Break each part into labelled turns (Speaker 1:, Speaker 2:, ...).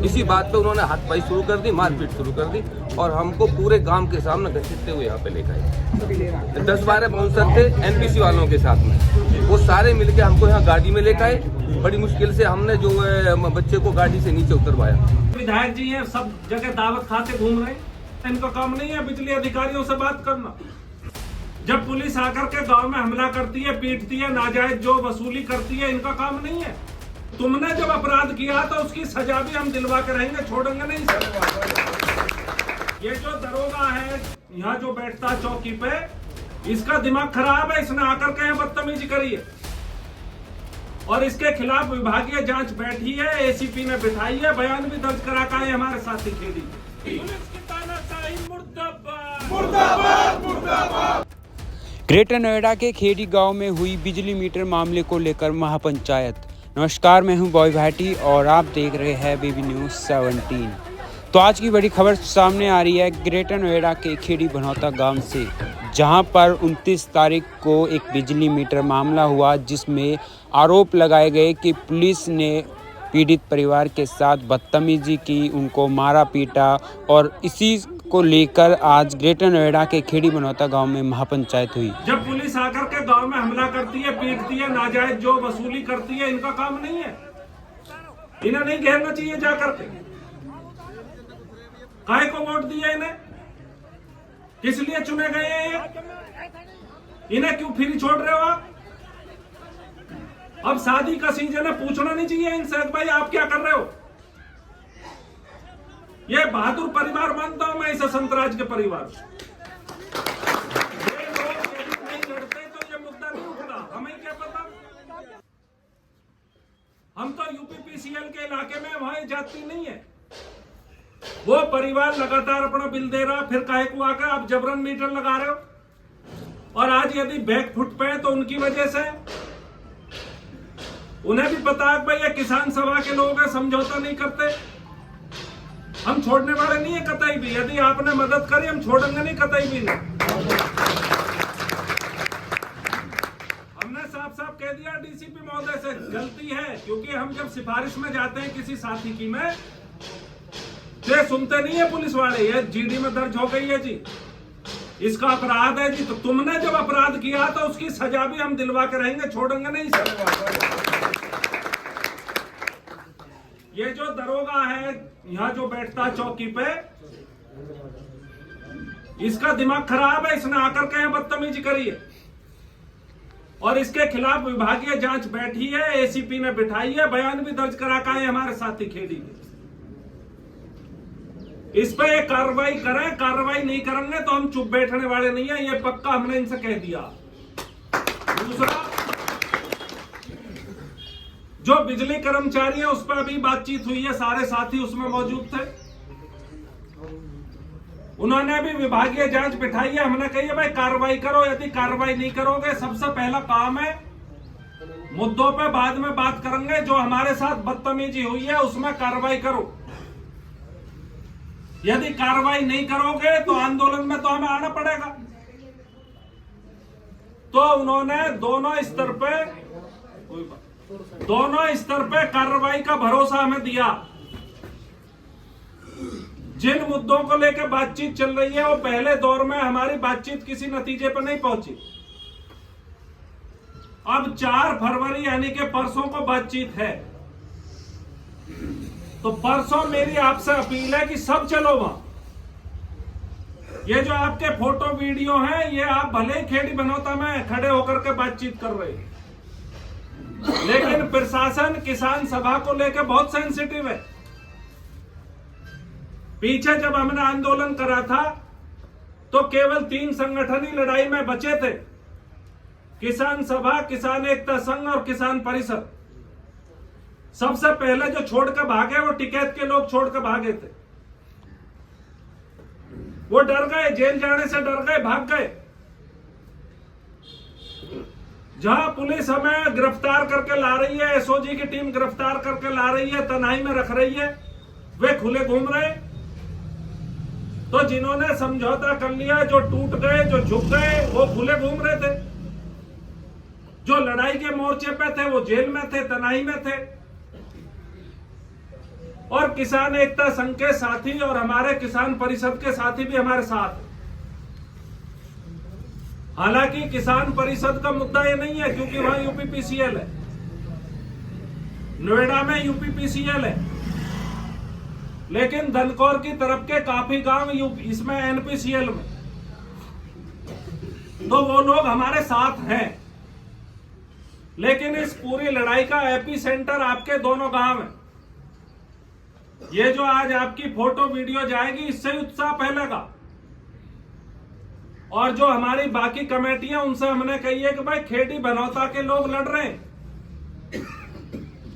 Speaker 1: इसी बात पे उन्होंने हाथपाई शुरू कर दी, मारपीट शुरू कर दी और हमको पूरे गांव के सामने घसीटते हुए यहाँ पे लेकर आए। 10-12 बाउंसर थे एनपीसी वालों के साथ में, वो सारे मिलके हमको यहाँ गाड़ी में लेकर आए। बड़ी मुश्किल से हमने जो बच्चे को गाड़ी से नीचे उतरवाया।
Speaker 2: विधायक जी हैं, सब जगह दावत खाते घूम रहे हैं, इनका काम नहीं है बिजली अधिकारियों से बात करना। जब पुलिस आकर के गांव में हमला करती है, पीटती है, नाजायज जो वसूली करती है, इनका काम नहीं है। तुमने जब अपराध किया तो उसकी सजा भी हम दिलवा के रहेंगे, छोड़ेंगे नहीं सर। ये जो दरोगा है यहाँ जो बैठता चौकी पे, इसका दिमाग खराब है, इसने आकर के यहाँ बदतमीजी करी है और इसके खिलाफ विभागीय जांच बैठी है, एसीपी ने बिठाई है, बयान भी दर्ज करा का है हमारे साथी खेदी। पुलिस की तानाशाही मुर्दाबाद, मुर्दाबाद, मुर्दाबाद।
Speaker 3: ग्रेटर नोएडा के खेड़ी गांव में हुई बिजली मीटर मामले को लेकर महापंचायत। नमस्कार, मैं हूं बॉय भाटी और आप देख रहे हैं बेबी न्यूज़ 17। तो आज की बड़ी खबर सामने आ रही है ग्रेटर नोएडा के खेड़ी बनौता गांव से, जहां पर 29 तारीख को एक बिजली मीटर मामला हुआ, जिसमें आरोप लगाए गए कि पुलिस ने पीड़ित परिवार के साथ बदतमीजी की, उनको मारा पीटा और इसी को लेकर आज ग्रेटर नोएडा के खेड़ी बनौता गांव में महापंचायत हुई।
Speaker 2: जब पुलिस आकर के गांव में हमला करती है, पीटती है, नाजायज जो वसूली करती है, इनका काम नहीं है। इन्हें नहीं घेरना चाहिए जाकर के। काहे को वोट दिया इन्हें? किस लिए चुने गए हैं ये? इन्हें क्यों फ्री छोड़ रहे हो आप? अब शादी का सीजन है, पूछना नहीं चाहिए इनसे भाई आप क्या कर रहे हो? ये बहादुर परिवार मानता हूं मैं इसे संतराज के परिवार। ये लोग यदि नहीं लड़ते तो ये मुद्दा नहीं उठता, हमें क्या पता। हम तो यूपीपीसीएल के इलाके में, वहां जाति नहीं है। वो परिवार लगातार अपना बिल दे रहा, फिर काहे को आकर आप जबरन मीटर लगा रहे हो? और आज यदि बैक फुट पे तो उनकी वजह से। उन्हें भी पता है भाई ये किसान सभा के लोग हैं, समझौता नहीं करते। हम छोड़ने वाले नहीं है कतई भी। यदि आपने मदद करी हम छोड़ेंगे नहीं कतई भी नहीं। हमने साफ साफ कह दिया डीसीपी महोदय से, गलती है, क्योंकि हम जब सिफारिश में जाते हैं किसी साथी की में, तो सुनते नहीं है पुलिस वाले, ये जीडी में दर्ज हो गई है जी, इसका अपराध है जी। तो तुमने जब अपराध किया तो उसकी सजा भी हम दिलवा के रहेंगे, छोड़ेंगे नहीं सर। ये जो दरोगा है यहाँ जो बैठता चौकी पे, इसका दिमाग खराब है, इसने आकर के यहाँ बदतमीजी करी है और इसके खिलाफ विभागीय जांच बैठी है, एसीपी ने बिठाई है, बयान भी दर्ज करा का है हमारे साथी खेड़ी ने। इस पे एक कार्रवाई करें, कार्रवाई नहीं करेंगे तो हम चुप बैठने वाले नहीं है, ये पक्का हमने इनसे कह दिया। दूसरा, जो बिजली कर्मचारी है उस पर अभी बातचीत हुई है, सारे साथी उसमें मौजूद थे, उन्होंने भी विभागीय जांच बिठाई है। हमने कही है भाई कार्रवाई करो, यदि कार्रवाई नहीं करोगे, सबसे पहला काम है, मुद्दों पे बाद में बात करेंगे, जो हमारे साथ बदतमीजी हुई है उसमें कार्रवाई करो। यदि कार्रवाई नहीं करोगे तो आंदोलन में तो हमें आना पड़ेगा। तो उन्होंने दोनों स्तर पे कार्रवाई का भरोसा हमें दिया। जिन मुद्दों को लेकर बातचीत चल रही है वो पहले दौर में हमारी बातचीत किसी नतीजे पर नहीं पहुंची। अब 4 फरवरी यानी कि परसों को बातचीत है, तो परसों मेरी आपसे अपील है कि सब चलो वहां। ये जो आपके फोटो वीडियो हैं, ये आप भले ही खेड़ी बनौता में खड़े होकर के बातचीत कर रहे हैं, लेकिन प्रशासन किसान सभा को लेकर बहुत सेंसिटिव है। पीछे जब हमने आंदोलन करा था तो केवल 3 संगठन ही लड़ाई में बचे थे, किसान सभा, किसान एकता संघ और किसान परिषद। सबसे पहले जो छोड़कर भागे वो टिकैत के लोग छोड़कर भागे थे। वो डर गए, जेल जाने से डर गए, भाग गए। जहां पुलिस हमें गिरफ्तार करके ला रही है, एसओजी की टीम गिरफ्तार करके ला रही है, तनाई में रख रही है, वे खुले घूम रहे। तो जिन्होंने समझौता कर लिया, जो टूट गए, जो झुक गए, वो खुले घूम रहे थे। जो लड़ाई के मोर्चे पे थे वो जेल में थे, तनाई में थे। और किसान एकता संघ के साथी और हमारे किसान परिषद के साथी भी हमारे साथ हैं। हालांकि किसान परिषद का मुद्दा ये नहीं है, क्योंकि वहां यूपीपीसीएल है, नोएडा में यूपीपीसीएल है, लेकिन धनकौर की तरफ के काफी गांव इसमें एनपीसीएल में, तो वो लोग हमारे साथ हैं। लेकिन इस पूरी लड़ाई का एपी सेंटर आपके दोनों गांव है। ये जो आज आपकी फोटो वीडियो जाएगी, इससे उत्साह फैलेगा। और जो हमारी बाकी कमेटियां, उनसे हमने कही है कि भाई खेड़ी बनौता के लोग लड़ रहे हैं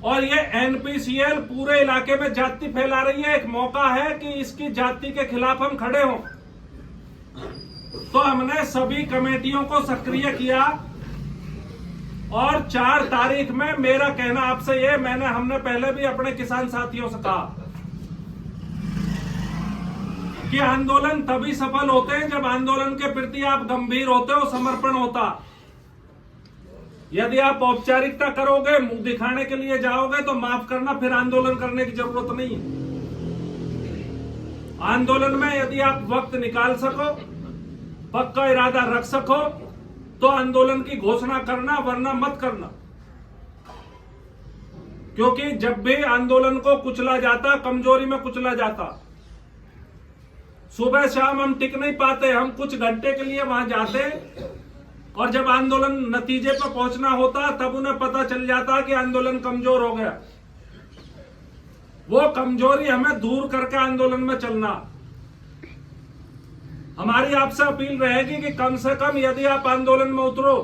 Speaker 2: और ये एनपीसीएल पूरे इलाके में जाति फैला रही है। एक मौका है कि इसकी जाति के खिलाफ हम खड़े हों। तो हमने सभी कमेटियों को सक्रिय किया और 4 तारीख में मेरा कहना आपसे ये, हमने पहले भी अपने किसान साथियों से कहा कि आंदोलन तभी सफल होते हैं जब आंदोलन के प्रति आप गंभीर होते हो, समर्पण होता। यदि आप औपचारिकता करोगे, मुंह दिखाने के लिए जाओगे, तो माफ करना, फिर आंदोलन करने की जरूरत नहीं है। आंदोलन में यदि आप वक्त निकाल सको, पक्का इरादा रख सको, तो आंदोलन की घोषणा करना, वरना मत करना। क्योंकि जब भी आंदोलन को कुचला जाता, कमजोरी में कुचला जाता। सुबह शाम हम टिक नहीं पाते, हम कुछ घंटे के लिए वहां जाते और जब आंदोलन नतीजे पर पहुंचना होता तब उन्हें पता चल जाता कि आंदोलन कमजोर हो गया। वो कमजोरी हमें दूर करके आंदोलन में चलना। हमारी आपसे अपील रहेगी कि कम से कम यदि आप आंदोलन में उतरो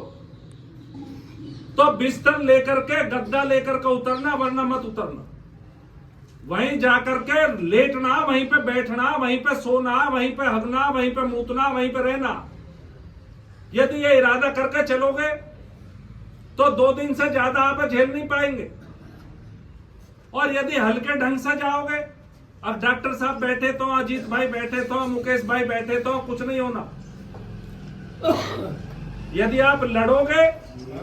Speaker 2: तो बिस्तर लेकर के, गद्दा लेकर के उतरना, वरना मत उतरना। वहीं जाकर के लेटना, वहीं पे बैठना, वहीं पे सोना, वहीं पे हगना, वहीं पे मूतना, वहीं पे रहना। यदि ये इरादा करके चलोगे तो 2 दिन से ज्यादा आप झेल नहीं पाएंगे। और यदि हल्के ढंग से जाओगे, अब डॉक्टर साहब बैठे तो, अजीत भाई बैठे तो, मुकेश भाई बैठे तो, कुछ नहीं होना। यदि आप लड़ोगे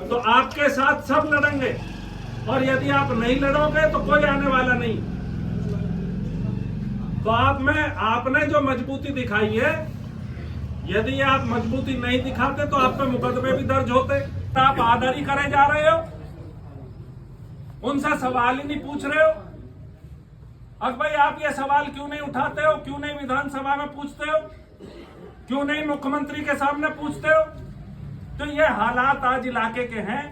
Speaker 2: तो आपके साथ सब लड़ेंगे, और यदि आप नहीं लड़ोगे तो कोई आने वाला नहीं। तो आपने जो मजबूती दिखाई है, यदि आप मजबूती नहीं दिखाते तो आप पे मुकदमे भी दर्ज होते। तो आप आदरी करे जा रहे हो, उनसे सवाल ही नहीं पूछ रहे हो। अब भाई आप ये सवाल क्यों नहीं उठाते हो? क्यों नहीं विधानसभा में पूछते हो? क्यों नहीं मुख्यमंत्री के सामने पूछते हो? तो ये हालात आज इलाके के हैं।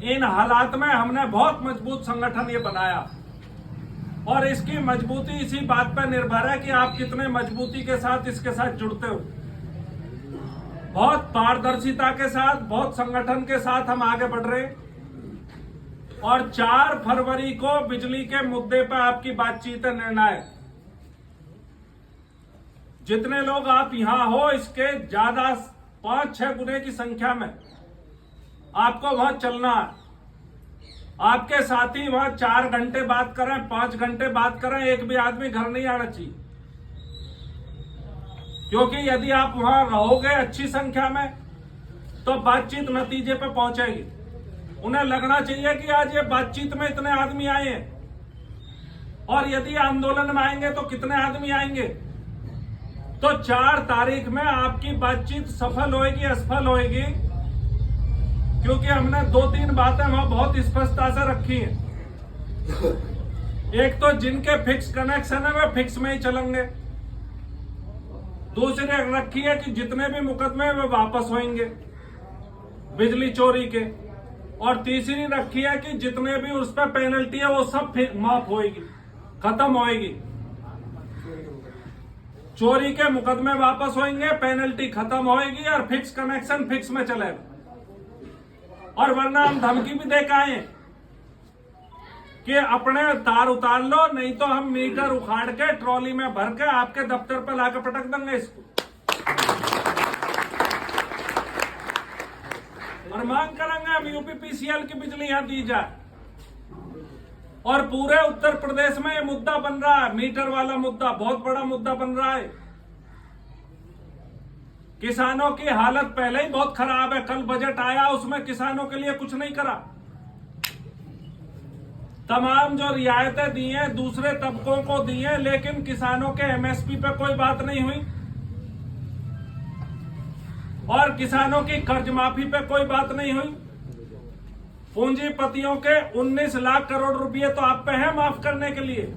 Speaker 2: इन हालात में हमने बहुत मजबूत संगठन ये बनाया, और इसकी मजबूती इसी बात पर निर्भर है कि आप कितने मजबूती के साथ इसके साथ जुड़ते हो। बहुत पारदर्शिता के साथ, बहुत संगठन के साथ हम आगे बढ़ रहे हैं। और 4 फरवरी को बिजली के मुद्दे पर आपकी बातचीत है, निर्णय। जितने लोग आप यहां हो, इसके ज्यादा 5-6 गुने की संख्या में आपको वहां चलना है। आपके साथी वहां 4 घंटे बात करें, 5 घंटे बात करें, एक भी आदमी घर नहीं आना चाहिए। क्योंकि यदि आप वहां रहोगे अच्छी संख्या में तो बातचीत नतीजे पे पहुंचेगी। उन्हें लगना चाहिए कि आज ये बातचीत में इतने आदमी आए हैं, और यदि आंदोलन में आएंगे तो कितने आदमी आएंगे। तो 4 तारीख में आपकी बातचीत सफल होएगी, असफल होएगी, क्योंकि हमने 2-3 बातें वहां बहुत स्पष्टता से रखी हैं। एक तो जिनके फिक्स कनेक्शन है वे फिक्स में ही चलेंगे। दूसरी रखी है कि जितने भी मुकदमे वे वापस होंगे बिजली चोरी के। और तीसरी रखी है कि जितने भी उस पर पेनल्टी है वो सब माफ होएगी, खत्म होएगी। चोरी के मुकदमे वापस होंगे, पेनल्टी खत्म होएगी, और फिक्स कनेक्शन फिक्स में चलेगा। और वरना हम धमकी भी दे के आए कि अपने तार उतार लो, नहीं तो हम मीटर उखाड़ के ट्रॉली में भर के आपके दफ्तर पर लाकर पटक देंगे इसको। और मांग करेंगे हम यूपीपीसीएल की बिजली यहां दी जाए। और पूरे उत्तर प्रदेश में ये मुद्दा बन रहा है। मीटर वाला मुद्दा बहुत बड़ा मुद्दा बन रहा है। किसानों की हालत पहले ही बहुत खराब है। कल बजट आया, उसमें किसानों के लिए कुछ नहीं करा। तमाम जो रियायतें दी हैं दूसरे तबकों को दी हैं, लेकिन किसानों के एमएसपी पे कोई बात नहीं हुई और किसानों की कर्ज माफी पे कोई बात नहीं हुई। पूंजीपतियों के 19 लाख करोड़ रुपए तो आप पे है माफ करने के लिए,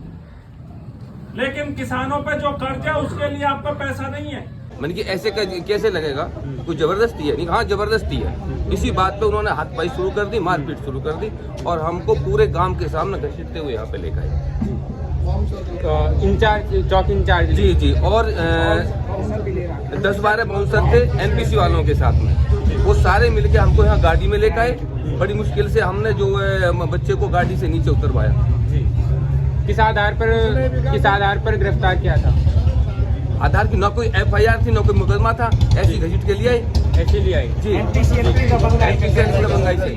Speaker 2: लेकिन किसानों पे जो कर्ज है उसके लिए आप पे पैसा नहीं है।
Speaker 1: मैंने कि ऐसे कैसे लगेगा, कुछ जबरदस्ती है? नहीं, हाँ जबरदस्ती है। इसी बात पे उन्होंने हाथपाई शुरू कर दी, मारपीट शुरू कर दी और हमको पूरे गांव के सामने घसीटते हुए यहाँ पे लेकर आए।
Speaker 3: इंचार्ज, चौक इंचार्ज।
Speaker 1: जी जी, और 10-12 बाउंसर थे एनपीसी वालों के साथ में। वो सारे मिलके हमको यहाँ गाड़ी में लेकर आए। बड़ी मुश्किल से हमने जो है बच्चे को गाड़ी से नीचे उतरवाया।
Speaker 3: किस आधार पर गिरफ्तार किया था?
Speaker 1: आधार की ना कोई एफआईआर थी ना कोई मुकदमा था, ऐसी घसीट के लिए आई।
Speaker 3: ऐसे लिए आई
Speaker 1: जी, एनपीसी का बंगाई से।